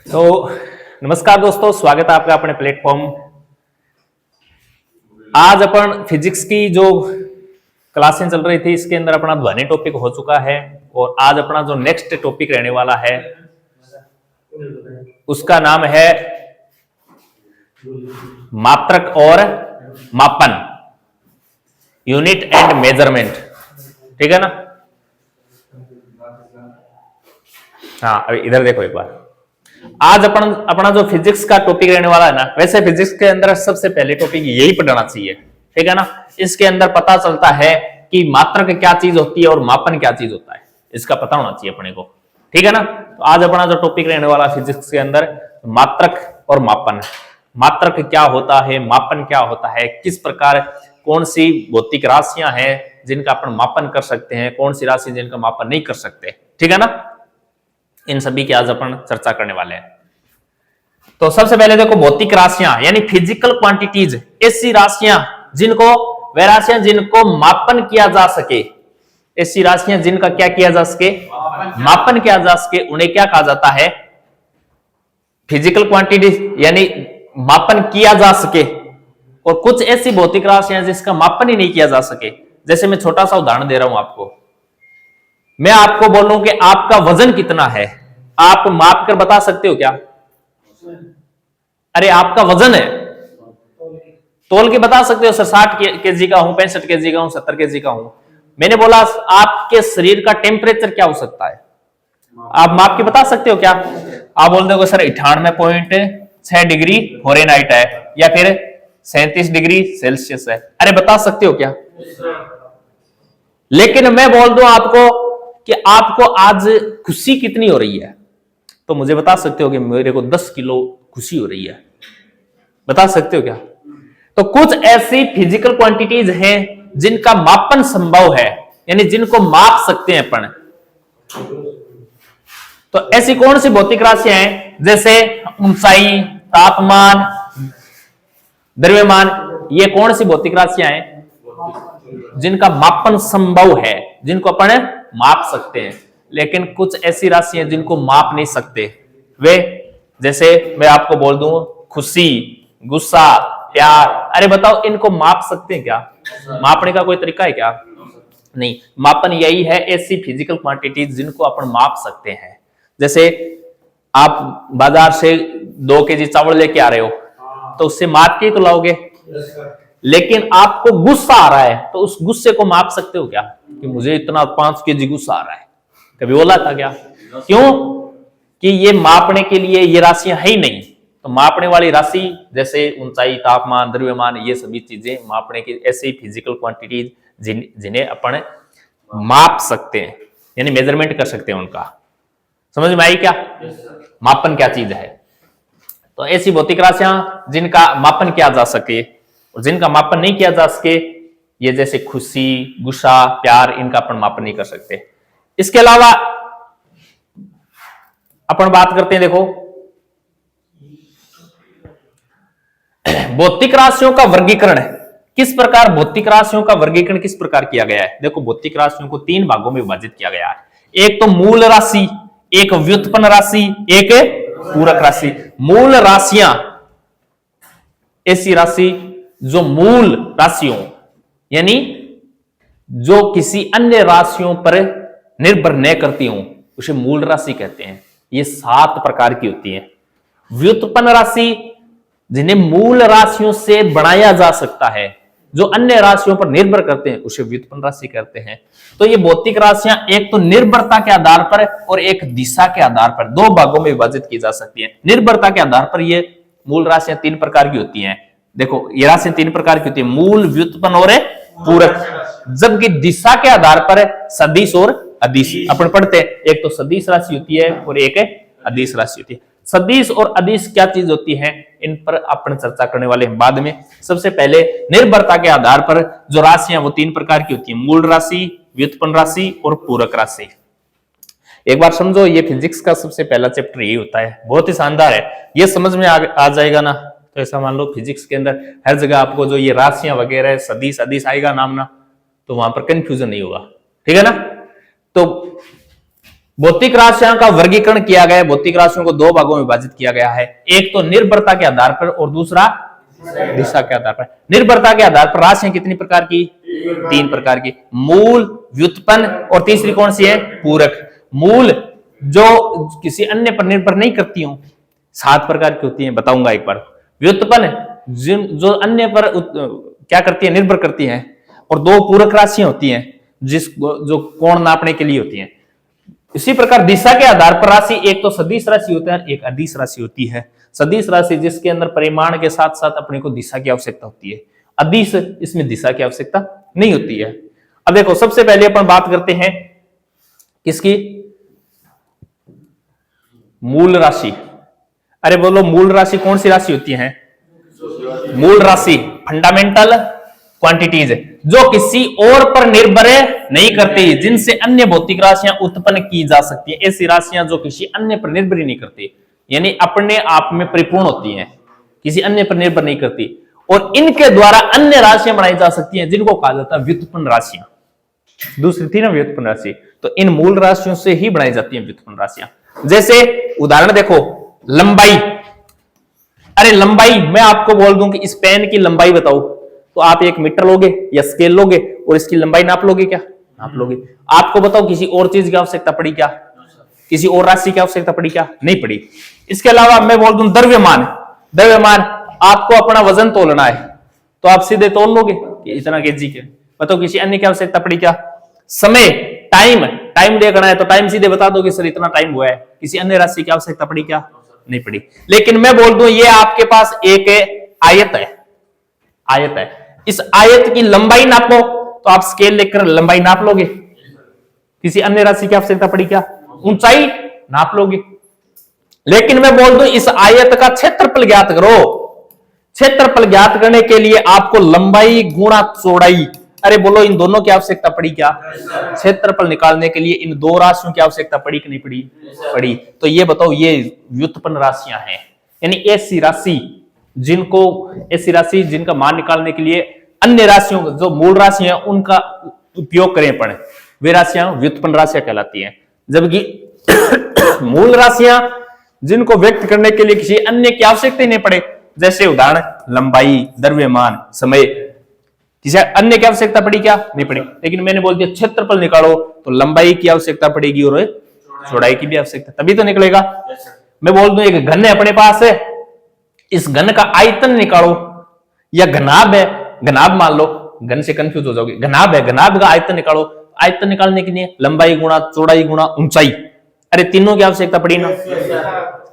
तो नमस्कार दोस्तों, स्वागत है आपका अपने प्लेटफॉर्म। आज अपन फिजिक्स की जो क्लासें चल रही थी इसके अंदर अपना ध्वनि टॉपिक हो चुका है और आज अपना जो नेक्स्ट टॉपिक रहने वाला है उसका नाम है मात्रक और मापन, यूनिट एंड मेजरमेंट। ठीक है ना? हाँ, अभी इधर देखो एक बार। आज अपना जो फिजिक्स का टॉपिक रहने वाला है ना, वैसे फिजिक्स के अंदर सबसे पहले टॉपिक यही पढ़ना चाहिए। ठीक है ना? इसके अंदर पता चलता है कि मात्रक क्या चीज होती है और मापन क्या चीज होता है, इसका पता होना चाहिए अपने को। ठीक है ना? तो आज अपना जो टॉपिक रहने वाला फिजिक्स के अंदर मात्रक और मापन। मात्रक क्या होता है, मापन क्या होता है, किस प्रकार कौन सी भौतिक राशियां हैं जिनका अपन मापन कर सकते हैं, कौन सी राशि जिनका मापन नहीं कर सकते। ठीक है ना? इन सभी की आज अपन चर्चा करने वाले हैं। तो सबसे पहले देखो, भौतिक राशियां यानी फिजिकल क्वांटिटीज, ऐसी राशियां जिनको वे राशियां जिनको मापन किया जा सके, ऐसी राशियां जिनका क्या किया जा सके, मापन किया जा सके, उन्हें क्या कहा जाता है? फिजिकल क्वांटिटीज यानी मापन किया जा सके। और कुछ ऐसी भौतिक राशियां जिसका मापन ही नहीं किया जा सके। जैसे मैं छोटा सा उदाहरण दे रहा हूं आपको, मैं आपको बोलूं कि आपका वजन कितना है, आप माप कर बता सकते हो क्या? अरे आपका वजन है, तोल के बता सकते हो, सर 60 केजी का हूं, 65 केजी का हूं, 70 केजी का हूं। मैंने बोला आपके शरीर का टेम्परेचर क्या हो सकता है, आप माप के बता सकते हो क्या? आप बोल दोगे सर 98.6 डिग्री फॉरेनहाइट है या फिर 37 डिग्री सेल्सियस है। अरे बता सकते हो क्या? लेकिन मैं बोल दूं आपको कि आपको आज खुशी कितनी हो रही है, तो मुझे बता सकते हो कि मेरे को 10 किलो खुशी हो रही है। बता सकते हो क्या? तो कुछ ऐसी फिजिकल क्वांटिटीज हैं जिनका मापन संभव है, यानी जिनको माप सकते हैं अपन। तो ऐसी कौन सी भौतिक राशियां हैं? जैसे ऊंचाई, तापमान, द्रव्यमान, ये कौन सी भौतिक राशियां हैं जिनका मापन संभव है, जिनको अपन माप सकते हैं। लेकिन कुछ ऐसी राशियां जिनको माप नहीं सकते, वे जैसे मैं आपको बोल दूं खुशी, गुस्सा, प्यार। अरे बताओ इनको माप सकते हैं क्या? मापने का कोई तरीका है क्या? नहीं। मापन यही है, ऐसी फिजिकल क्वांटिटीज जिनको अपन माप सकते हैं। जैसे आप बाजार से 2 केजी चावल लेके आ रहे हो, तो उससे माप के ही तो लाओगे। लेकिन आपको गुस्सा आ रहा है, तो उस गुस्से को माप सकते हो क्या कि मुझे इतना 5 केजी गुस्सा आ रहा है? कभी बोला था क्या? क्यों? कि ये मापने के लिए ये राशियां है ही नहीं। तो मापने वाली राशि जैसे ऊंचाई, तापमान, द्रव्यमान, ये सभी चीजें मापने की ऐसी फिजिकल क्वांटिटीज जिन्हें अपन माप सकते हैं, यानी मेजरमेंट कर सकते हैं उनका। समझ में आई क्या? मापन क्या चीज है? तो ऐसी भौतिक राशियां जिनका मापन किया जा सके और जिनका मापन नहीं किया जा सके, ये जैसे खुशी, गुस्सा, प्यार, इनका अपन मापन नहीं कर सकते। इसके अलावा अपन बात करते हैं, देखो भौतिक राशियों का वर्गीकरण है। किस प्रकार भौतिक राशियों का वर्गीकरण किस प्रकार किया गया है? देखो भौतिक राशियों को 3 भागों में विभाजित किया गया है। एक तो मूल राशि, एक व्युत्पन्न राशि, एक पूरक राशि। मूल राशियां ऐसी राशि जो मूल राशियों यानी जो किसी अन्य राशियों पर निर्भर न करती हूं, उसे मूल राशि कहते हैं। ये 7 प्रकार की होती है। व्युत्पन्न राशि जिन्हें मूल राशियों से बनाया जा सकता है, जो अन्य राशियों पर निर्भर करते हैं, उसे व्युत्पन्न राशि कहते हैं। तो ये भौतिक राशियां एक तो निर्भरता के आधार पर और एक दिशा के आधार पर 2 भागों में विभाजित की जा सकती है। निर्भरता के आधार पर ये मूल राशियां 3 प्रकार की होती हैं। देखो ये राशियां 3 प्रकार की होती है, मूल, व्युत्पन्न और पूरक। जबकि दिशा के आधार पर सदिश और अदिश अपन पढ़ते हैं। एक तो सदिश राशि होती है और एक अदिश राशि होती है। सदिश और अदिश क्या चीज होती है, इन पर अपन चर्चा करने वाले हैं बाद में। सबसे पहले निर्भरता के आधार पर जो राशियां वो 3 प्रकार की होती है, मूल राशि, व्युत्पन्न राशि और पूरक राशि। एक बार समझो, ये फिजिक्स का सबसे पहला चैप्टर यही होता है, बहुत ही शानदार है। ये समझ में आ जाएगा ना, तो ऐसा मान लो फिजिक्स के अंदर हर जगह आपको जो ये राशियां वगैरह सदिश अदिश आएगा नाम ना, तो वहां पर कंफ्यूजन नहीं होगा। ठीक है ना? तो भौतिक राशियों का वर्गीकरण किया गया है। भौतिक राशियों को दो भागों में विभाजित किया गया है, एक तो निर्भरता के आधार पर और दूसरा दिशा के आधार पर। निर्भरता के आधार पर राशियां कितनी प्रकार की? 3 प्रकार की, मूल, व्युत्पन्न और तीसरी कौन सी है? पूरक। मूल जो किसी अन्य पर निर्भर नहीं करती हूं, 7 प्रकार की होती हैं, बताऊंगा एक बार। व्युत्पन्न जो अन्य पर क्या करती है? निर्भर करती है। और 2 पूरक राशियां होती हैं जो कोण नापने के लिए होती हैं। इसी प्रकार दिशा के आधार पर राशि एक तो सदिश राशि होता है, एक अदिश राशि होती है। सदिश राशि जिसके अंदर परिमाण के साथ साथ अपने को दिशा की आवश्यकता होती है, अदिश इसमें दिशा की आवश्यकता नहीं होती है। अब देखो, सबसे पहले अपन बात करते हैं किसकी? मूल राशि। अरे बोलो, मूल राशि कौन सी राशि होती है? मूल राशि फंडामेंटल क्वांटिटीज, जो किसी और पर निर्भर नहीं करती, जिनसे अन्य भौतिक राशियां उत्पन्न की जा सकती है। ऐसी राशियां जो किसी अन्य पर निर्भर ही नहीं करती, यानी अपने आप में परिपूर्ण होती हैं, किसी अन्य पर निर्भर नहीं करती, और इनके द्वारा अन्य राशियां बनाई जा सकती हैं, जिनको कहा जाता है व्युत्पन्न राशियां। दूसरी थी ना व्युत्पन्न राशि, तो इन मूल राशियों से ही बनाई जाती है व्युत्पन्न राशियां। जैसे उदाहरण देखो, लंबाई। अरे लंबाई मैं आपको बोल दूं कि इस पेन की लंबाई बताओ, तो आप 1 मीटर लोगे या स्केल लोगे और इसकी लंबाई नाप लोगे क्या? नाप लोगे। आपको बताओ किसी और चीज की आवश्यकता पड़ी क्या? किसी और राशि की आवश्यकता पड़ी क्या? नहीं पड़ी। इसके अलावा मैं बोल दूं द्रव्यमान। द्रव्यमान, आपको अपना वजन तोलना है तो आप सीधे तोल लोगे कि इतना केजी के। बताओ किसी अन्य की आवश्यकता पड़ी क्या? समय, टाइम देखना है तो टाइम सीधे बता दोगे सर इतना टाइम हुआ है। किसी अन्य राशि की आवश्यकता पड़ी क्या? नहीं पड़ी। लेकिन मैं बोल दूं ये आपके पास एक आयत है, इस आयत की लंबाई नापो, तो आप स्केल लेकर लंबाई नाप लोगे। किसी अन्य राशि की आवश्यकता पड़ी क्या? ऊंचाई नाप लोगे। लेकिन मैं बोल दूं इस आयत का क्षेत्रफल ज्ञात करो। क्षेत्रफल ज्ञात करने के लिए आपको लंबाई गुणा चौड़ाई, अरे बोलो इन दोनों की आवश्यकता पड़ी क्या? क्षेत्रफल निकालने के लिए इन 2 राशियों की आवश्यकता पड़ी कि नहीं पड़ी? पड़ी। तो ये बताओ, ये व्युत्पन्न राशियां हैं, यानी ऐसी राशि जिनका मान निकालने के लिए अन्य राशियों जो मूल राशि है उनका उपयोग करें पड़े, वे राशियां व्युत्पन्न राशियां कहलाती हैं। जबकि मूल राशियां जिनको व्यक्त करने के लिए किसी अन्य की आवश्यकता ही नहीं पड़े, जैसे उदाहरण लंबाई, द्रव्यमान, समय, किसी अन्य की आवश्यकता पड़ी क्या? नहीं पड़ी। लेकिन मैंने बोल दिया क्षेत्रफल निकालो, तो लंबाई की आवश्यकता पड़ेगी और चौड़ाई की भी आवश्यकता, तभी तो निकलेगा। मैं बोल दूं एक घन है अपने पास है, इस घन का आयतन निकालो, या घनाभ है, घनाभ मान लो, घन से कंफ्यूज हो जाओगे, घनाभ है, घनाभ का आयतन निकालो। आयतन निकालने के लिए लंबाई गुणा चौड़ाई गुणा ऊंचाई, अरे तीनों की आवश्यकता पड़ी ना।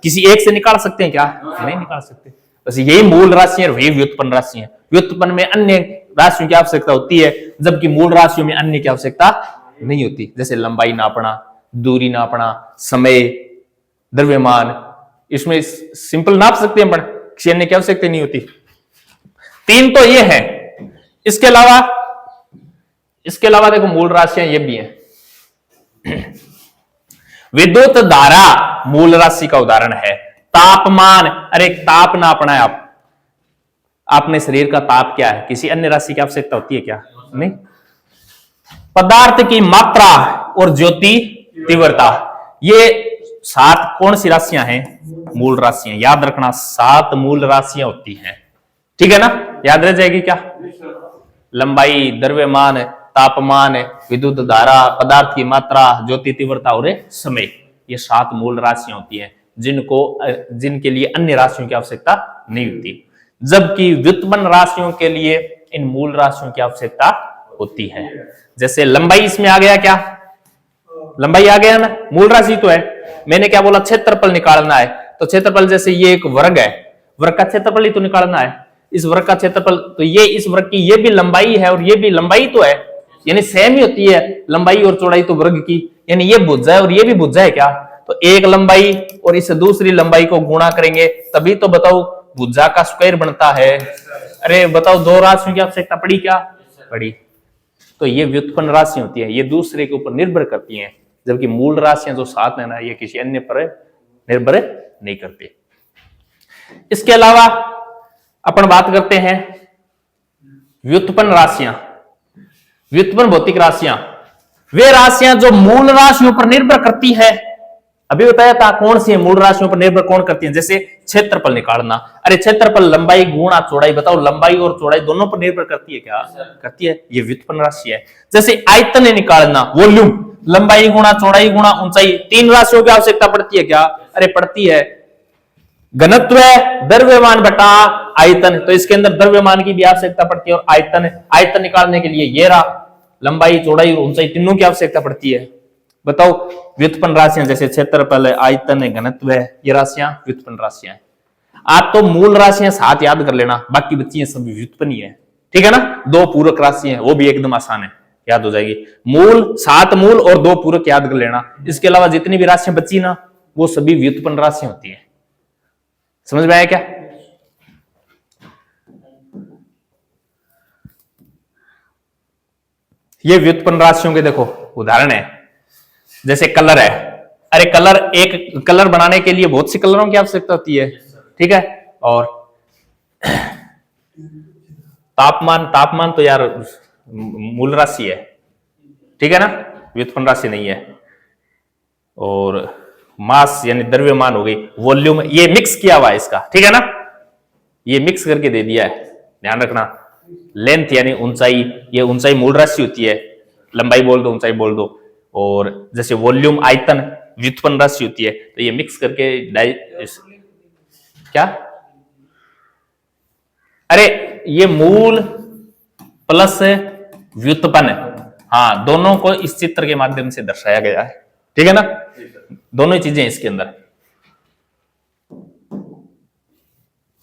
किसी एक से निकाल सकते हैं क्या? नहीं निकाल सकते। बस यही मूल राशि है, वही व्युत्पन्न राशि है। व्युत्पन्न में अन्य राशियों की आवश्यकता होती है, जबकि मूल राशियों में अन्य की आवश्यकता नहीं होती। जैसे लंबाई नापना, दूरी नापना, समय, द्रव्यमान, इसमें सिंपल नाप सकते हैं, किसी अन्य की आवश्यकता नहीं होती। 3 तो ये है। इसके अलावा देखो मूल राशियां ये भी हैं। विद्युत धारा मूल राशि का उदाहरण है। तापमान, अरे ताप नापना है, आपने शरीर का ताप क्या है? किसी अन्य राशि की आवश्यकता होती है क्या? नहीं। पदार्थ की मात्रा और ज्योति तीव्रता, ये 7 कौन सी राशियां हैं? मूल राशियां। याद रखना 7 मूल राशियां होती हैं, ठीक है ना? याद रह जाएगी क्या? लंबाई, द्रव्यमान, तापमान, विद्युत धारा, पदार्थ की मात्रा, ज्योति तीव्रता और समय, ये 7 मूल राशियां होती हैं जिनके लिए अन्य राशियों की आवश्यकता नहीं होती। जबकि व्युत्पन्न राशियों के लिए इन मूल राशियों की आवश्यकता होती है। जैसे लंबाई इसमें आ गया क्या? लंबाई आ गया ना, मूल राशि तो है। मैंने क्या बोला? क्षेत्रफल निकालना है, तो क्षेत्रफल जैसे ये एक वर्ग है, वर्ग का क्षेत्रफल ही तो निकालना है। इस वर्ग का क्षेत्रफल, तो ये इस वर्ग की ये भी लंबाई है और ये भी लंबाई तो है, यानी सेम ही होती है लंबाई और चौड़ाई तो वर्ग की, यानी ये भुजा है और ये भी भुजा है क्या? तो एक लंबाई और इस दूसरी लंबाई को गुणा करेंगे तभी तो बताओ भुजा का स्क्वायर बनता है। अरे बताओ 2 राशियों की आवश्यकता पड़ी क्या? पड़ी। तो ये व्युत्पन्न राशि होती है, ये दूसरे के ऊपर निर्भर करती हैं, जबकि मूल राशियां जो 7 है ना, ये किसी अन्य पर निर्भर नहीं करती। इसके अलावा अपन बात करते हैं व्युत्पन्न राशियां, व्युत्पन्न भौतिक राशियां। वे राशियां जो मूल राशियों पर निर्भर करती है, अभी बताया था कौन सी है मूल राशियों पर निर्भर कौन करती है, जैसे क्षेत्रफल निकालना। अरे क्षेत्रफल लंबाई गुणा चौड़ाई, बताओ लंबाई और चौड़ाई दोनों पर निर्भर करती है क्या? करती है, ये व्युत्पन्न राशि है। जैसे आयतन निकालना, वॉल्यूम, लंबाई गुणा चौड़ाई गुणा ऊंचाई, तीन राशियों की आवश्यकता पड़ती है क्या? अरे पड़ती है। घनत्व है द्रव्यमान बटा आयतन, तो इसके अंदर द्रव्यमान की भी आवश्यकता पड़ती है और आयतन निकालने के लिए ये रहा, लंबाई चौड़ाई और ऊंचाई तीनों की आवश्यकता पड़ती है। बताओ व्युत्पन्न राशियां जैसे क्षेत्रफल है, आयतन है, घनत्व है, ये राशियां व्युत्पन्न राशियां हैं। आप तो मूल राशियां साथ याद कर लेना, बाकी बच्ची सभी व्युत्पन्न ही है, ठीक है ना। दो पूरक राशि है, वो भी एकदम आसान है, याद हो जाएगी। मूल, 7 मूल और 2 पूरक याद कर लेना। इसके अलावा जितनी भी राशियां बची ना, वो सभी व्युत्पन्न राशियां होती है। समझ में आया क्या? ये व्युत्पन्न राशियों के देखो उदाहरण है, जैसे कलर है। अरे कलर, एक कलर बनाने के लिए बहुत सी कलरों की आवश्यकता होती है, ठीक है। और तापमान तो यार मूल राशि है, ठीक है ना, व्युत्पन्न राशि नहीं है। और मास यानी द्रव्यमान हो गई, वॉल्यूम ये मिक्स किया हुआ है इसका, ठीक है ना, ये मिक्स करके दे दिया है, ध्यान रखना। लेंथ यानी ऊंचाई, ये ऊंचाई मूल राशि होती है, लंबाई बोल दो ऊंचाई बोल दो। और जैसे वॉल्यूम आयतन व्युत्पन्न राशि होती है, तो ये मिक्स करके क्या, अरे ये मूल प्लस व्युत्पन्न, हाँ दोनों को इस चित्र के माध्यम से दर्शाया गया है, ठीक है ना। दोनों ही चीजें इसके अंदर,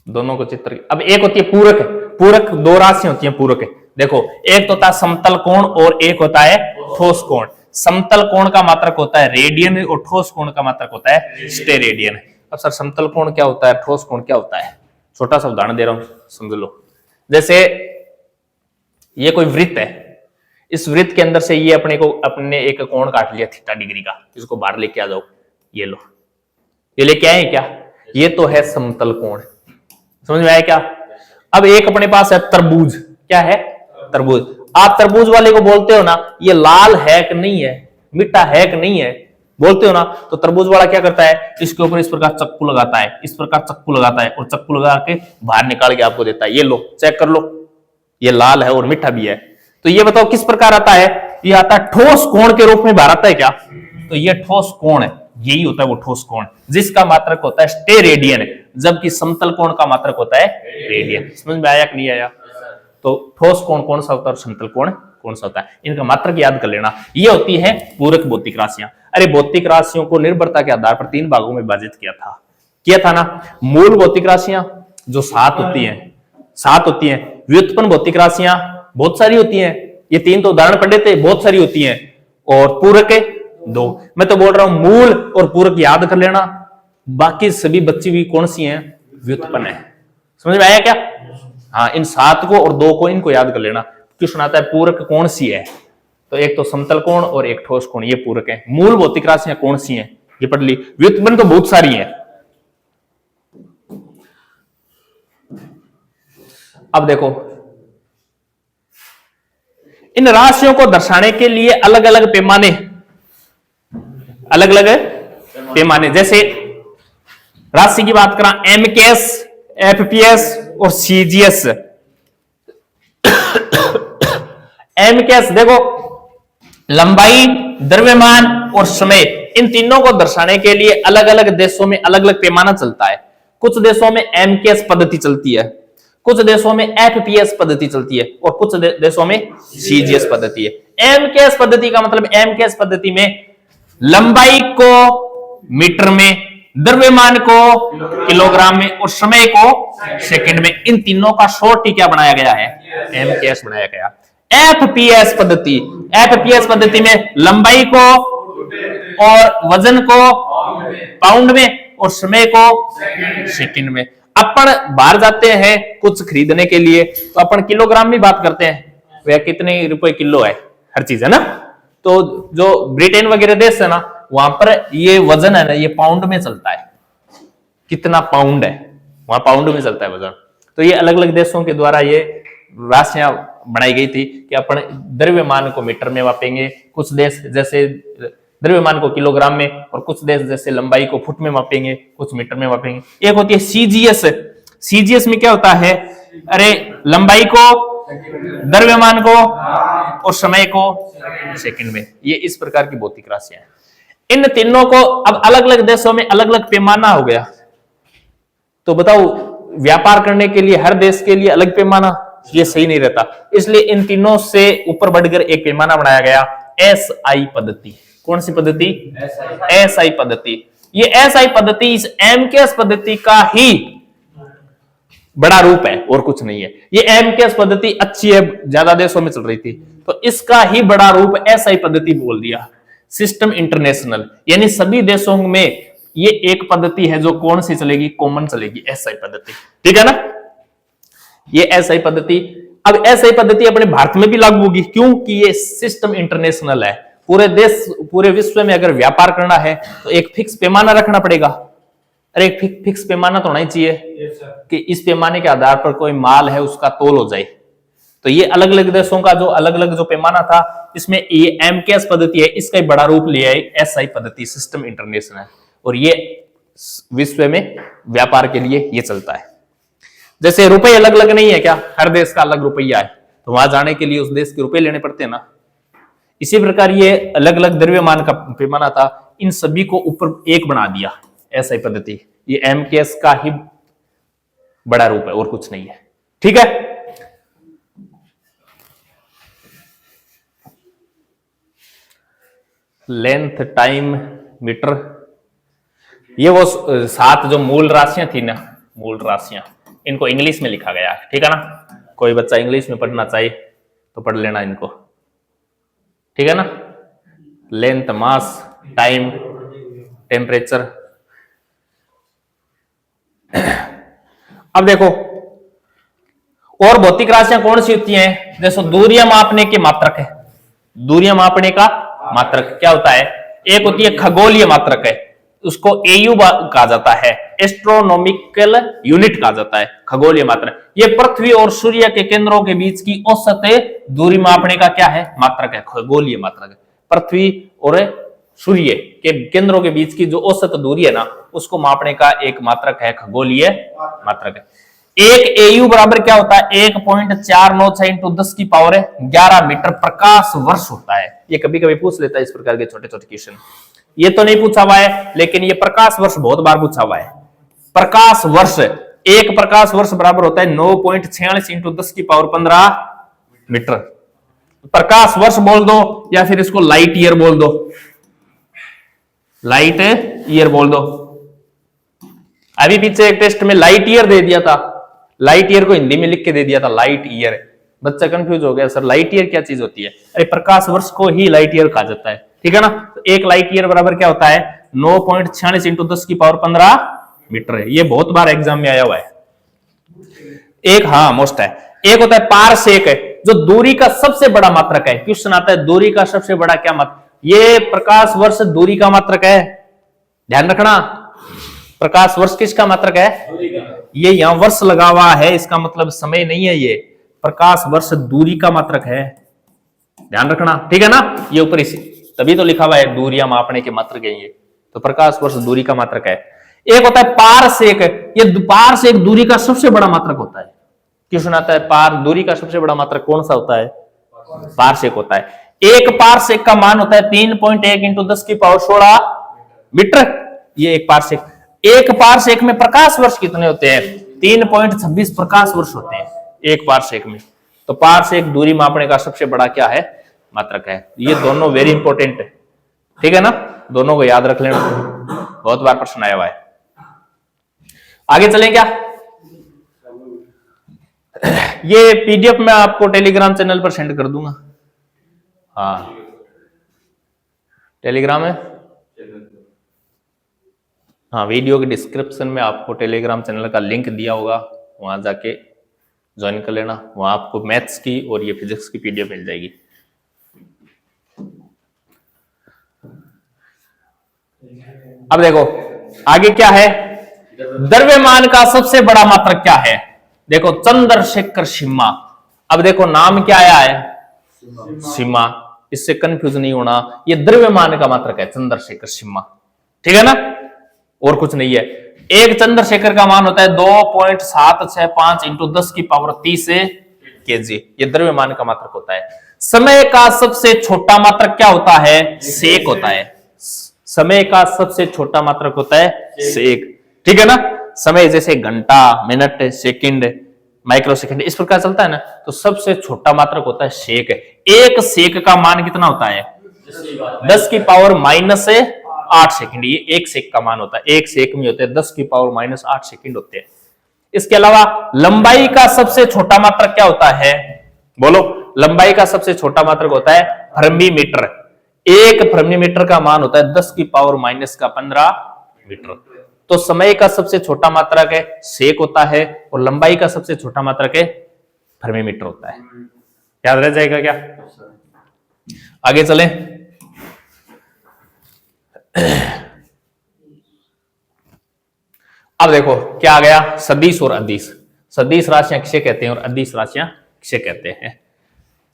दोनों को चित्र। अब एक होती है पूरक, पूरक दो राशियां होती हैं पूरक। देखो एक तो होता है समतल कोण और एक होता है ठोस कोण। समतल कोण का मात्रक होता है रेडियन और ठोस कोण का मात्रक होता है स्टेरेडियन। अब सर समतल कोण क्या होता है, ठोस कोण क्या होता है? छोटा सा उदाहरण दे रहा हूं, समझ लो। जैसे ये कोई वृत्त है, इस वृत्त के अंदर से ये अपने एक कोण काट लिया थीटा डिग्री का, इसको बाहर लेके आ जाओ, ये लो, ये लेके आए क्या? ये तो है समतल कोण, समझ में आया क्या? अब एक अपने पास है तरबूज, क्या है? तरबूज। आप तरबूज वाले को बोलते हो ना, ये लाल है कि नहीं है, मीठा है कि नहीं है, बोलते हो ना, तो तरबूज वाला क्या करता है, इसके ऊपर इस प्रकार चक्कू लगाता है, इस प्रकार चक्कू लगाता है और चक्कू लगा के बाहर निकाल के आपको देता है, ये लो चेक कर लो, ये लाल है और मीठा भी है। तो ये बताओ किस प्रकार आता है? ये आता है ठोस कोण के रूप में बाहर आता है क्या? तो ये ठोस कोण है, यही होता है वो ठोस कोण, जिसका मात्रक होता है स्टेरेडियन, जबकि समतल कोण का मात्रक होता है रेडियन। समझ में आया कि नहीं आया? तो ठोस कोण कौन सा होता है और समतल कोण कौन सा होता है, इनका मात्रक याद कर लेना। ये होती है पूरक भौतिक राशियां। अरे भौतिक राशियों को निर्भरता के आधार पर 3 भागों में विभाजित किया था ना। मूल भौतिक राशियां जो 7 होती हैं, 7 होती हैं। व्युत्पन्न भौतिक राशियां बहुत सारी होती हैं, ये 3 तो उदाहरण पढ़े थे, बहुत सारी होती हैं। और पूरक 2। मैं तो बोल रहा हूं मूल और पूरक याद कर लेना, बाकी सभी बच्ची हुई कौन सी हैं? व्युत्पन्न है। समझ में आया क्या? हाँ, इन 7 को और 2 को इनको याद कर लेना। क्वेश्चन आता है पूरक कौन सी है, तो एक तो समतल कोण और एक ठोस कोण, ये पूरक है। मूल भौतिक राशियां कौन सी हैं, ये पढ़ ली। व्युत्पन्न तो बहुत सारी हैं। अब देखो इन राशियों को दर्शाने के लिए अलग अलग पैमाने, जैसे राशि की बात करा, एमकेएस, एफपीएस और सीजीएस। एमकेएस देखो लंबाई, द्रव्यमान और समय, इन तीनों को दर्शाने के लिए अलग अलग देशों में अलग अलग पैमाना चलता है। कुछ देशों में एमकेएस पद्धति चलती है, कुछ देशों में एफपीएस पद्धति चलती है और कुछ देशों में सीजीएस पद्धति है। एमकेएस पद्धति का मतलब, एमकेएस पद्धति में लंबाई को मीटर में, द्रव्यमान को किलोग्राम में और समय को सेकंड में, इन तीनों का शॉर्ट ही क्या बनाया गया है? एमकेएस बनाया गया। एफपीएस पद्धति में लंबाई को और वजन को पाउंड में और समय को सेकंड में। अपन बाहर जाते हैं कुछ खरीदने के लिए तो अपन किलोग्राम में बात करते हैं, वह कितने रुपए किलो है, हर चीज है ना। तो जो ब्रिटेन वगैरह देश है ना, वहां पर ये वजन है ना, ये पाउंड में चलता है, कितना पाउंड है, वहां पाउंड में चलता है वजन। तो ये अलग अलग देशों के द्वारा ये राशियां बनाई गई थी कि अपन द्रव्यमान को मीटर में मापेंगे, कुछ देश जैसे द्रव्यमान को किलोग्राम में, और कुछ देश जैसे लंबाई को फुट में मापेंगे, कुछ मीटर में मापेंगे। एक होती है सीजीएस। सीजीएस में क्या होता है, अरे लंबाई को, द्रव्यमान को और समय को सेकंड में। ये इस प्रकार की भौतिक राशियां हैं। इन तीनों को अब अलग अलग देशों में अलग अलग पैमाना हो गया, तो बताओ व्यापार करने के लिए हर देश के लिए अलग पैमाना, ये सही नहीं रहता। इसलिए इन तीनों से ऊपर बढ़कर एक पैमाना बनाया गया, एसआई पद्धति। कौन सी पद्धति, एसआई पद्धति। ये एसआई पद्धति इस एमकेएस पद्धति का ही बड़ा रूप है और कुछ नहीं है। ये एमकेएस पद्धति अच्छी है, ज्यादा देशों में चल रही थी, तो इसका ही बड़ा रूप एसआई पद्धति बोल दिया, सिस्टम इंटरनेशनल। यानी सभी देशों में ये एक पद्धति है जो कौन सी चलेगी, कॉमन चलेगी, एसआई पद्धति। ठीक है ना, ये एसआई पद्धति। अब एसआई पद्धति अपने भारत में भी लागू होगी, क्योंकि ये सिस्टम इंटरनेशनल है। पूरे देश, पूरे विश्व में अगर व्यापार करना है तो एक फिक्स पैमाना रखना पड़ेगा। अरे एक फिक्स पैमाना तो होना ही चाहिए कि इस पैमाने के आधार पर कोई माल है उसका तोल हो जाए। तो ये अलग अलग देशों का जो अलग अलग जो पैमाना था, इसमें ये एमकेएस पद्धति है, इसका बड़ा रूप लिया है एसआई पद्धति, सिस्टम इंटरनेशनल। और ये विश्व में व्यापार के लिए ये चलता है। जैसे रुपए अलग अलग नहीं है क्या, हर देश का अलग रुपया है, तो वहां जाने के लिए उस देश के रुपए लेने पड़ते हैं ना। इसी प्रकार ये अलग अलग द्रव्यमान का पैमाना था, इन सभी को ऊपर एक बना दिया एसआई पद्धति। ये एमकेएस का ही बड़ा रूप है और कुछ नहीं है। ठीक है, लेंथ, टाइम, मीटर, ये वो 7 जो मूल राशियां थी ना, मूल राशियां, इनको इंग्लिश में लिखा गया है। ठीक है ना, कोई बच्चा इंग्लिश में पढ़ना चाहे तो पढ़ लेना इनको। ठीक है ना, लेंथ, मास, टाइम, टेम्परेचर। अब देखो और भौतिक राशियां कौन सी होती हैं, जैसे दूरियां मापने के मात्रक है। दूरियां मापने का मात्रक क्या होता है, एक होती है खगोलीय मात्रक है, उसको एयू कहा जाता है, एस्ट्रोनॉमिकल यूनिट कहा जाता है, खगोलीय मात्रक। ये पृथ्वी और सूर्य के केंद्रों के बीच की औसत दूरी मापने का क्या है, मात्रक है, खगोलीय मात्रक है। पृथ्वी और सूर्य के केंद्रों के बीच की जो औसत दूरी है ना, उसको मापने का एक मात्रक है, खगोलीय मात्रक है। एक एयू बराबर क्या होता है, 1.496 इंटू 10 की पावर 11 मीटर प्रकाश वर्ष होता है। ये कभी कभी पूछ लेता है इस प्रकार के छोटे छोटे क्वेश्चन। ये तो नहीं पूछा हुआ है, लेकिन ये प्रकाश वर्ष बहुत बार पूछा हुआ है। प्रकाश वर्ष, एक प्रकाश वर्ष बराबर होता है 9.46 इंटू 10 की पावर 15 मीटर। प्रकाश वर्ष बोल दो या फिर इसको लाइट ईयर बोल दो, लाइट ईयर बोल दो। अभी पीछे एक टेस्ट में लाइट ईयर दे दिया था, लाइट ईयर को हिंदी में लिख के दे दिया था लाइट ईयर। बच्चा कंफ्यूज हो गया, सर लाइट ईयर क्या चीज होती है। अरे प्रकाश वर्ष को ही लाइट ईयर कहा जाता है। ठीक है ना, तो एक लाइट ईयर बराबर क्या होता है, 9.46 इंटू 10 की पावर 15 मीटर है। ये बहुत बार एग्जाम में आया हुआ है। एक हाँ मोस्ट है, एक होता है पारसेक, जो दूरी का सबसे बड़ा मात्रक है। क्वेश्चन आता है दूरी का सबसे बड़ा क्या मात्रक, ये प्रकाश वर्ष दूरी का मात्रक है, ध्यान रखना। प्रकाश वर्ष किसका मात्रक है, ये यहां वर्ष लगा हुआ है, इसका मतलब समय नहीं है, ये प्रकाश वर्ष दूरी का मात्रक है, ध्यान रखना। ठीक है ना, ये ऊपर इसी तभी तो लिखा हुआ है दूरियां मापने के मात्रक है ये, तो प्रकाश वर्ष दूरी का मात्रक है। एक होता है पारसेक, ये पारसेक दूरी का सबसे बड़ा मात्रक होता है। क्वेश्चन आता है पार दूरी का सबसे बड़ा मात्रक कौन सा होता है, पारसेक होता है। एक पारसेक का मान होता है 3.1 इंटू 10 की पावर 16 मीटर, ये एक पारसेक। एक पारसेक में प्रकाश वर्ष कितने होते हैं, 3.26 प्रकाश वर्ष होते हैं एक पारसेक में। तो पारसेक दूरी मापने का सबसे बड़ा क्या है, मात्रक है। ये दोनों वेरी इंपॉर्टेंट है। ठीक है ना, दोनों को याद रख लेना, बहुत बार प्रश्न आया हुआ है। आगे चलें क्या, ये पीडीएफ मैं आपको टेलीग्राम चैनल पर सेंड कर दूंगा। हाँ टेलीग्राम है, हाँ वीडियो के डिस्क्रिप्शन में आपको टेलीग्राम चैनल का लिंक दिया होगा, वहां जाके ज्वाइन कर लेना। वहां आपको मैथ्स की और ये फिजिक्स की पीडीएफ मिल जाएगी। अब देखो आगे क्या है, द्रव्यमान का सबसे बड़ा मात्रक क्या है। देखो चंद्रशेखर शिम्मा, अब देखो नाम क्या आया है, सीमा, इससे कंफ्यूज नहीं होना, ये द्रव्यमान का मात्रक है चंद्रशेखर सीमा, ठीक है ना, और कुछ नहीं है। एक चंद्रशेखर का मान होता है 2.765 इंटू 10 की पावर 30 केजी, ये द्रव्यमान का मात्रक होता है। समय का सबसे छोटा मात्रक क्या होता है, सेक होता है। समय का सबसे छोटा मात्रक होता है सेक, ठीक है ना। समय जैसे घंटा, मिनट, सेकंड, माइक्रो सेकंड इस प्रकार चलता है ना, तो सबसे छोटा मात्रक होता है सेक। एक सेक का मान कितना होता है, 10 की पावर माइनस 8 सेकंड, ये एक सेक का मान होता है। एक सेक में होते हैं 10 की पावर माइनस 8 सेकंड होते हैं। इसके अलावा लंबाई का सबसे छोटा मात्रक क्या होता है, बोलो, लंबाई का सबसे छोटा मात्रक होता है फर्मी मीटर। एक फर्मी मीटर का मान होता है 10 की पावर माइनस का 15 मीटर। तो समय का सबसे छोटा मात्रक है सेक होता है, और लंबाई का सबसे छोटा मात्रक है फर्मी मीटर होता है। याद रह जाएगा क्या, आगे चले। अब देखो क्या आ गया, सदिश और अदिश। सदिश राशियां किसे कहते हैं और अदिश राशियां किसे कहते हैं।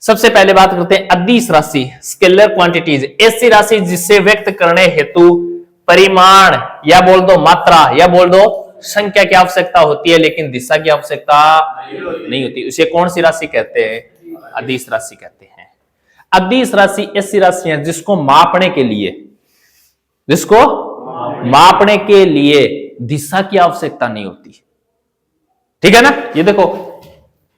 सबसे पहले बात करते हैं अदिश राशि, स्केलर क्वांटिटीज, ऐसी राशि जिससे व्यक्त करने हेतु परिमाण या बोल दो मात्रा या बोल दो संख्या की आवश्यकता होती है, लेकिन दिशा की आवश्यकता नहीं होती। उसे कौन सी राशि कहते हैं, अदिश राशि कहते हैं। अदिश राशि ऐसी राशि है जिसको मापने के लिए दिशा की आवश्यकता नहीं होती, ठीक है ना। ये देखो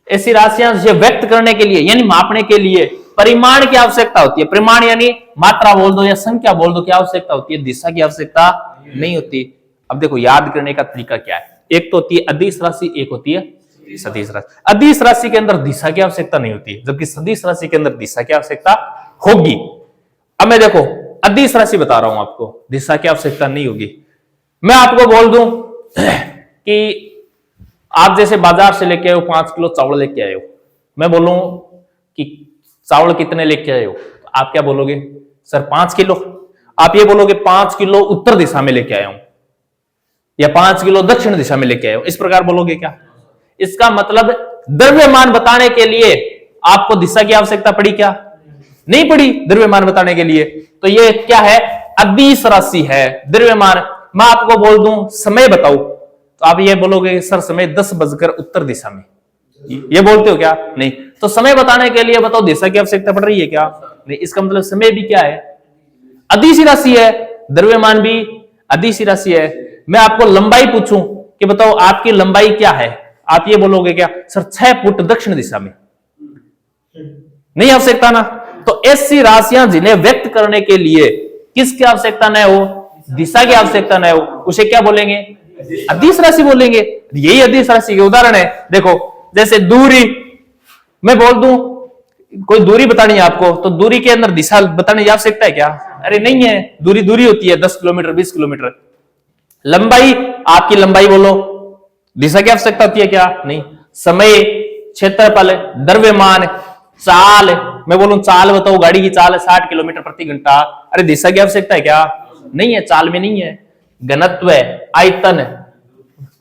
ऐसी राशियां जिसे व्यक्त करने के लिए यानी मापने के लिए परिमाण की आवश्यकता होती है। परिमाण यानी मात्रा बोल दो या संख्या बोल दो, क्या आवश्यकता होती है, दिशा की आवश्यकता नहीं होती। अब देखो याद करने का तरीका क्या है, एक तो होती है अदिश राशि, एक होती है सदिश राशि। अदिश राशि के अंदर दिशा की आवश्यकता नहीं होती, जबकि सदिश राशि के अंदर दिशा की आवश्यकता होगी। अब मैं देखो अदिश राशि बता रहा हूं आपको, दिशा की आवश्यकता नहीं होगी। मैं आपको बोल दूं कि आप जैसे बाजार से लेके आए हो 5 किलो चावल लेके आए हो, मैं बोलूं कि चावल कितने लेके आए हो, तो आप क्या बोलोगे, सर 5 किलो। आप ये बोलोगे 5 किलो उत्तर दिशा में लेके आया हूं या 5 किलो दक्षिण दिशा में लेके आए हो, इस प्रकार बोलोगे क्या। इसका मतलब द्रव्यमान बताने के लिए आपको दिशा की आवश्यकता पड़ी क्या, नहीं पड़ी द्रव्यमान बताने के लिए। तो ये क्या है, अदिश राशि है, द्रव्यमान। मैं आपको बोल दूं समय बताओ, तो आप ये बोलोगे सर समय 10 बजकर उत्तर दिशा में, ये बोलते हो क्या, नहीं। तो समय बताने के लिए बताओ दिशा की आवश्यकता पड़ रही है क्या, नहीं। इसका मतलब समय भी क्या है, अदिश राशि है, द्रव्यमान भी अदिश राशि है। मैं आपको लंबाई पूछूं कि बताओ आपकी लंबाई क्या है, आप ये बोलोगे क्या, सर 6 फुट दक्षिण दिशा में, नहीं आवश्यकता ना। तो ऐसी राशियां जिन्हें व्यक्त करने के लिए किसकी आवश्यकता न हो, दिशा की आवश्यकता न हो, उसे क्या बोलेंगे, अदिश राशि बोलेंगे। यही अदिश राशि के उदाहरण है। देखो जैसे दूरी, मैं बोल दूं कोई दूरी बतानी है आपको, तो दूरी के अंदर दिशा बताने की आवश्यकता है क्या, अरे नहीं है, दूरी दूरी होती है, 10 किलोमीटर 20 किलोमीटर। लंबाई, आपकी लंबाई बोलो, दिशा की आवश्यकता होती है क्या, नहीं। समय, क्षेत्रफल, द्रव्यमान, चाल, मैं बोलूं चाल बताओ, गाड़ी की चाल है 60 किलोमीटर प्रति घंटा, अरे दिशा की आवश्यकता है क्या, नहीं है, चाल में नहीं है। घनत्व, आयतन,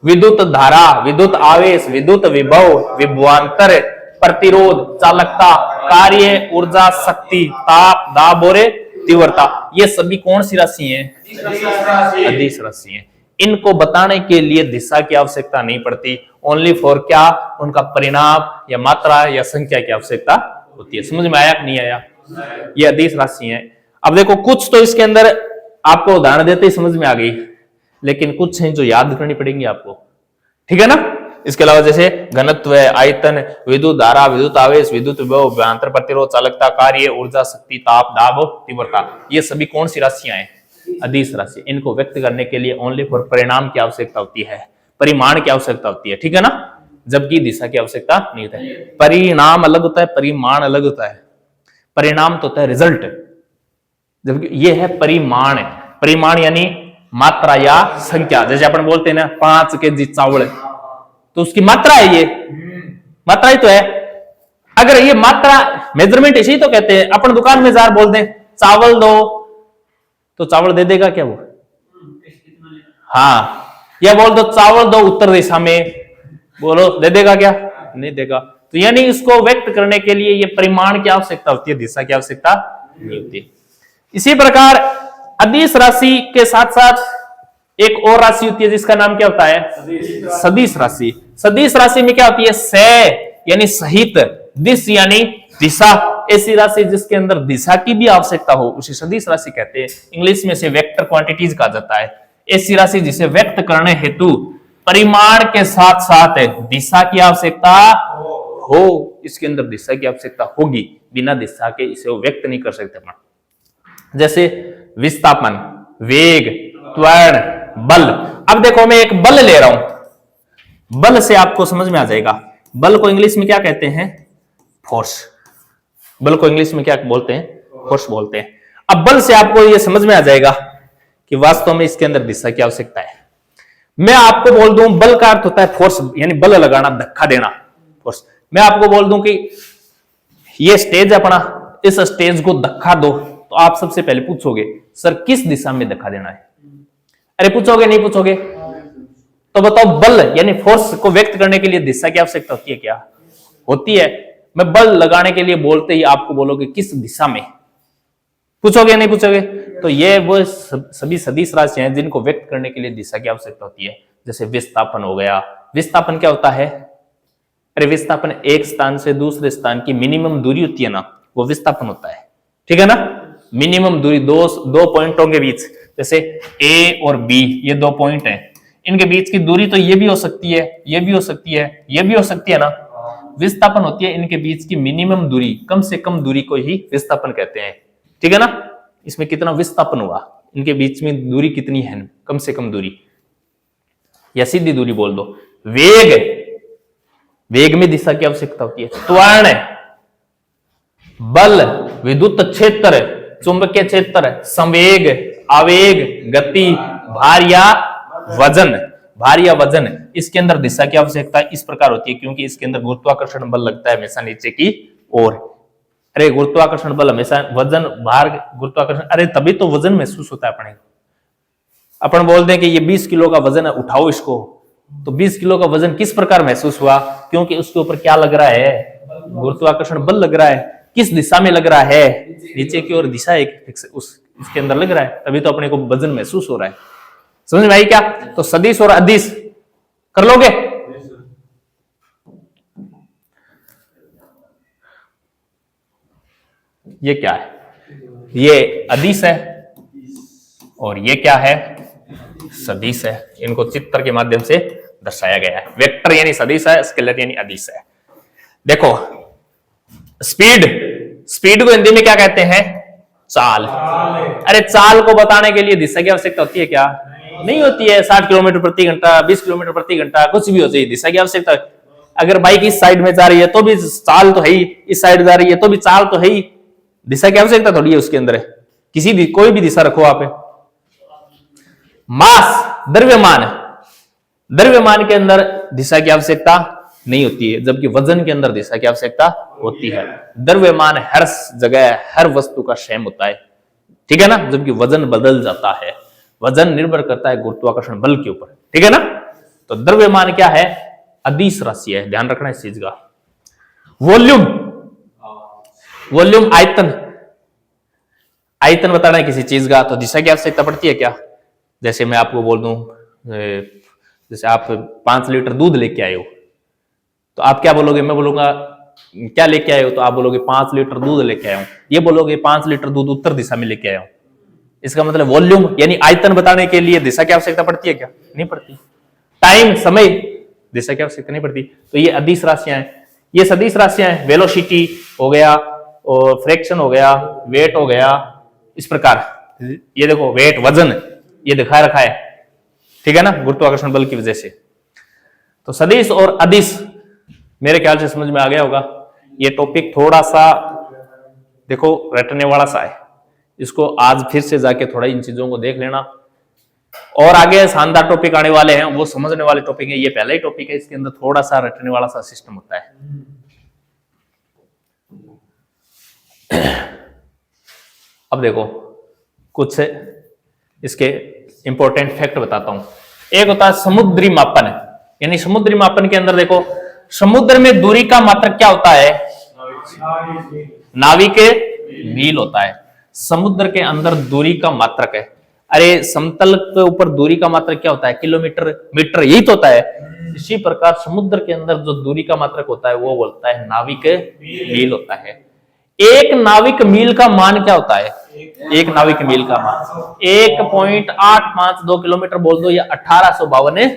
विद्युत धारा, विद्युत आवेश, विद्युत विभव, विभवांतर, प्रतिरोध, चालकता, कार्य, ऊर्जा, शक्ति, ताप, दाब और तीव्रता, ये सभी कौन सी राशि हैं, अदिश राशि हैं। इनको बताने के लिए दिशा की आवश्यकता नहीं पड़ती, ओनली फॉर क्या, उनका परिणाम या मात्रा या संख्या की आवश्यकता होती है। समझ में आया कि नहीं आया, ये अदिश राशि है। अब देखो कुछ तो इसके अंदर आपको उदाहरण देते ही समझ में आ गई, लेकिन कुछ हैं जो याद करनी पड़ेंगी आपको, ठीक है ना। इसके अलावा जैसे घनत्व, आयतन, विद्युत धारा, विद्युत आवेश, विद्युत विभव, विभवांतर, प्रतिरोध, चालकता, कार्य, ऊर्जा, शक्ति, ताप, दाब, तीव्रता, ये सभी कौन सी राशियां हैं, अदिश राशि। इनको व्यक्त करने के लिए ओनली फॉर परिणाम की आवश्यकता होती है, परिमाण की आवश्यकता होती है, ठीक है ना, जबकि दिशा की आवश्यकता नहीं होती है। परिणाम अलग होता है, परिमाण अलग होता है। परिणाम तो होता है रिजल्ट, जबकि ये है परिमाण। परिमाण यानी मात्रा या संख्या, जैसे अपन बोलते हैं ना 5 केजी चावल, तो उसकी मात्रा है, ये मात्रा ही तो है। अगर ये मात्रा मेजरमेंट इसी तो कहते हैं। अपन दुकान में जार बोल दें चावल दो, तो चावल दे देगा क्या वो, हाँ। या बोल दो चावल दो उत्तर दिशा में, बोलो दे देगा क्या, नहीं देगा। तो यानी इसको व्यक्त करने के लिए ये परिमाण की आवश्यकता होती है, दिशा की आवश्यकता नहीं होती। इसी प्रकार अदिश राशि के साथ साथ एक और राशि होती है जिसका नाम क्या होता है, सदिश राशि। सदिश राशि में क्या होती है, से यानी सहित, दिश यानी दिशा, ऐसी राशि जिसके अंदर दिशा की भी आवश्यकता हो उसे सदिश राशि कहते हैं। इंग्लिश में से वेक्टर क्वांटिटीज कहा जाता है। ऐसी राशि जिसे व्यक्त करने हेतु परिमाण के साथ साथ दिशा की आवश्यकता हो, इसके अंदर दिशा की आवश्यकता होगी, बिना दिशा के इसे वो व्यक्त नहीं कर सकते अपन। जैसे विस्थापन, वेग, त्वरण, बल। अब देखो मैं एक बल ले रहा हूं, बल से आपको समझ में आ जाएगा। बल को इंग्लिश में क्या कहते हैं, फोर्स। बल को इंग्लिश में क्या बोलते हैं, फोर्स बोलते हैं। अब बल से आपको यह समझ में आ जाएगा कि वास्तव में इसके अंदर दिशा की आवश्यकता है। मैं आपको बोल दूं बल का अर्थ होता है फोर्स, यानी बल लगाना, धक्का देना, फोर्स। मैं आपको बोल दूं कि ये स्टेज अपना, इस स्टेज को धक्का दो, तो आप सबसे पहले पूछोगे सर किस दिशा में धक्का देना है। अरे पूछोगे नहीं पूछोगे? तो बताओ बल यानी फोर्स को व्यक्त करने के लिए दिशा की आवश्यकता होती है क्या? होती है। मैं बल लगाने के लिए बोलते ही आपको बोलोगे किस दिशा में, पूछोगे नहीं पूछोगे? तो ये वो सभी सदिश राशियां हैं जिनको व्यक्त करने के लिए दिशा की आवश्यकता होती है। जैसे विस्थापन हो गया। विस्थापन क्या होता है? अरे विस्थापन एक स्थान से दूसरे स्थान की मिनिमम दूरी होती है ना, वो विस्थापन होता है। ठीक है ना? मिनिमम दूरी दो पॉइंटों के बीच, जैसे ए और बी, ये दो पॉइंट हैं, इनके बीच की दूरी तो ये भी हो सकती है, ये भी हो सकती है, ये भी हो सकती है ना। विस्थापन होती है इनके बीच की मिनिमम दूरी, कम से कम दूरी को ही विस्थापन कहते हैं। ठीक है ना? इसमें कितना विस्थापन हुआ, इनके बीच में दूरी कितनी है, कम से कम दूरी, या सीधी दूरी बोल दो। वेग, वेग में दिशा की आवश्यकता होती है। त्वरण, बल, विद्युत क्षेत्र, चुंबकीय क्षेत्र, संवेग, आवेग, गति, भार या वजन, भार या वजन, इसके अंदर दिशा की आवश्यकता इस प्रकार होती है क्योंकि इसके अंदर गुरुत्वाकर्षण बल लगता है हमेशा नीचे की ओर। अरे गुरुत्वाकर्षण बल हमेशा, वजन, भार, गुरुत्वाकर्षण, अरे तभी तो वजन महसूस होता है अपने। अपन बोलते हैं कि ये 20 किलो का वजन है, उठाओ इसको, तो 20 किलो का वजन किस प्रकार महसूस हुआ? क्योंकि उसके ऊपर क्या लग रहा है? गुरुत्वाकर्षण बल लग रहा है। किस दिशा में लग रहा है? नीचे की ओर दिशा एक इसके अंदर लग रहा है, तभी तो अपने को वजन महसूस हो रहा है। समझ में आई क्या? तो सदिश और अदिश कर लोगे? ये क्या है? ये अदिश है और ये क्या है? सदिश है। इनको चित्र के माध्यम से दर्शाया गया है। वेक्टर यानी सदिश है, स्केलर यानी अदिश है। देखो स्पीड, स्पीड को हिंदी में क्या कहते हैं? चाल। अरे चाल को बताने के लिए दिशा की आवश्यकता होती है क्या? नहीं होती है। 60 किलोमीटर प्रति घंटा, 20 किलोमीटर प्रति घंटा, कुछ भी हो चाहिए, दिशा की आवश्यकता। अगर बाइक इस साइड में जा रही है तो भी चाल तो है ही, इस साइड जा रही है तो भी चाल तो है ही, दिशा की आवश्यकता थोड़ी है उसके अंदर। किसी भी कोई भी दिशा रखो आप। मास, द्रव्यमान, द्रव्यमान के अंदर दिशा की आवश्यकता नहीं होती है, जबकि वजन के अंदर दिशा की आवश्यकता होती है। द्रव्यमान हर जगह हर वस्तु का सेम होता है, ठीक है ना, जबकि वजन बदल जाता है। वजन निर्भर करता है गुरुत्वाकर्षण बल के ऊपर, ठीक है ना। तो द्रव्यमान क्या है? अदिश राशि है, ध्यान रखना इस चीज का। वॉल्यूम, वॉल्यूम आयतन, आयतन बताना है किसी चीज का, तो दिशा की आवश्यकता पड़ती है क्या? जैसे मैं आपको बोल दूं, जैसे आप 5 लीटर दूध लेके आए हो, तो आप क्या बोलोगे? मैं बोलूंगा क्या लेके आए हो, तो आप बोलोगे 5 लीटर दूध लेके आया हूं। ये बोलोगे 5 लीटर दूध उत्तर दिशा में लेके आया हूं। इसका मतलब वॉल्यूम यानी आयतन बताने के लिए दिशा की आवश्यकता पड़ती है क्या? नहीं पड़ती। टाइम, समय, दिशा की आवश्यकता नहीं पड़ती। तो ये अदिश राशियां हैं, ये सदिश राशियां हैं। वेलोसिटी हो गया और फ्रैक्शन हो गया, वेट हो गया, इस प्रकार। ये देखो वेट, वजन, ये दिखा रखा है, ठीक है ना, गुरुत्वाकर्षण बल की वजह से। तो सदिश और अदिश मेरे ख्याल से समझ में आ गया होगा। ये टॉपिक थोड़ा सा देखो रटने वाला सा है, इसको आज फिर से जाके थोड़ा इन चीजों को देख लेना। और आगे शानदार टॉपिक आने वाले हैं, वो समझने वाले टॉपिक है। ये पहला ही टॉपिक है, इसके अंदर थोड़ा सा रटने वाला सा सिस्टम होता है। अब देखो कुछ इसके इंपॉर्टेंट फैक्ट बताता हूं। एक होता है समुद्री मापन, यानी समुद्री मापन के अंदर देखो समुद्र में दूरी का मात्रक क्या होता है? नाविक मील होता है। समुद्र के अंदर दूरी का मात्रक है। अरे समतल के ऊपर दूरी का मात्रक क्या होता है? किलोमीटर, मीटर, यही तो होता है। इसी प्रकार समुद्र के अंदर जो दूरी का मात्रक होता है वो बोलता है नाविक मील होता है। एक नाविक मील का मान क्या होता है? एक नाविक मील का मान 1.852 किलोमीटर बोल दो या 1852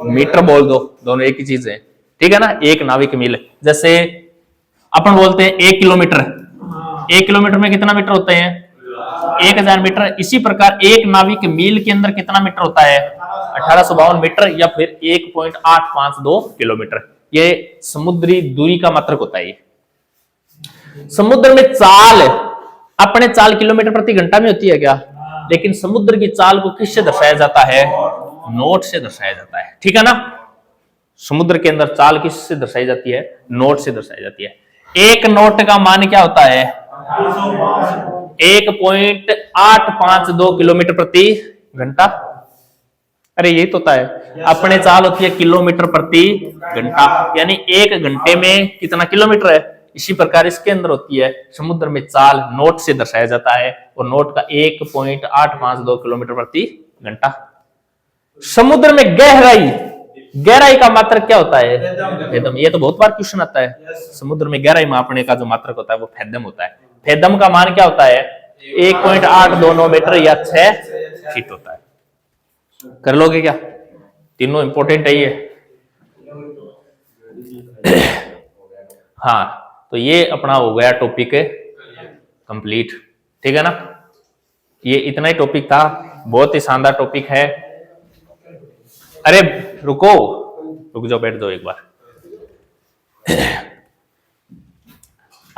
मीटर बोल दो, दोनों एक ही चीज है, ठीक है ना। एक नाविक मील, जैसे अपन बोलते हैं 1 किलोमीटर, 1 किलोमीटर में कितना मीटर होते हैं? 1000 मीटर। इसी प्रकार एक नाविक मील के अंदर कितना मीटर होता है? 1852 मीटर या फिर 1.852 किलोमीटर। ये समुद्री दूरी का मात्रक होता है। ये समुद्र में चाल, अपने चाल किलोमीटर प्रति घंटा में होती है क्या? लेकिन समुद्र की चाल को किससे दर्शाया जाता है? नॉट से दर्शाया जाता है, ठीक है ना। समुद्र के अंदर चाल किससे दर्शाई जाती है? नॉट से दर्शाई जाती है। एक नॉट का मान क्या होता है? 1.852 किलोमीटर प्रति घंटा। अरे यही तो होता है, अपने चाल होती है किलोमीटर प्रति घंटा, यानी 1 घंटे में कितना किलोमीटर है। इसी प्रकार इसके अंदर होती है समुद्र में चाल, नॉट से दर्शाया जाता है, और नॉट का 1.852 किलोमीटर प्रति घंटा। समुद्र में गहराई, गहराई का मात्रक क्या होता है? फेदम। ये तो बहुत बार क्वेश्चन आता है। समुद्र में गहराई मापने का जो मात्रक होता है वो फेदम होता है। फेदम का मान क्या होता है? 1.829 मीटर या 6 फीट होता है। कर लोगे क्या? तीनों इंपॉर्टेंट है ये। हाँ, तो ये अपना हो गया टॉपिक कंप्लीट, ठीक है ना। ये इतना ही टॉपिक था, बहुत ही शानदार टॉपिक है। अरे रुक जाओ, बैठ जाओ एक बार।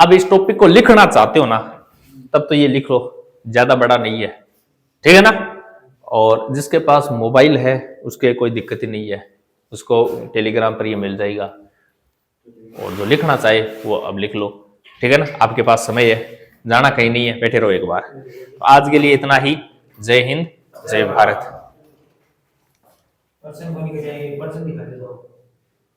अब इस टॉपिक को लिखना चाहते हो ना, तब तो ये लिख लो, ज्यादा बड़ा नहीं है, ठीक है ना। और जिसके पास मोबाइल है उसके कोई दिक्कत ही नहीं है, उसको टेलीग्राम पर ये मिल जाएगा। और जो लिखना चाहे वो अब लिख लो, ठीक है ना। आपके पास समय है, जाना कहीं नहीं है, बैठे रहो एक बार। तो आज के लिए इतना ही। जय हिंद, जय भारत।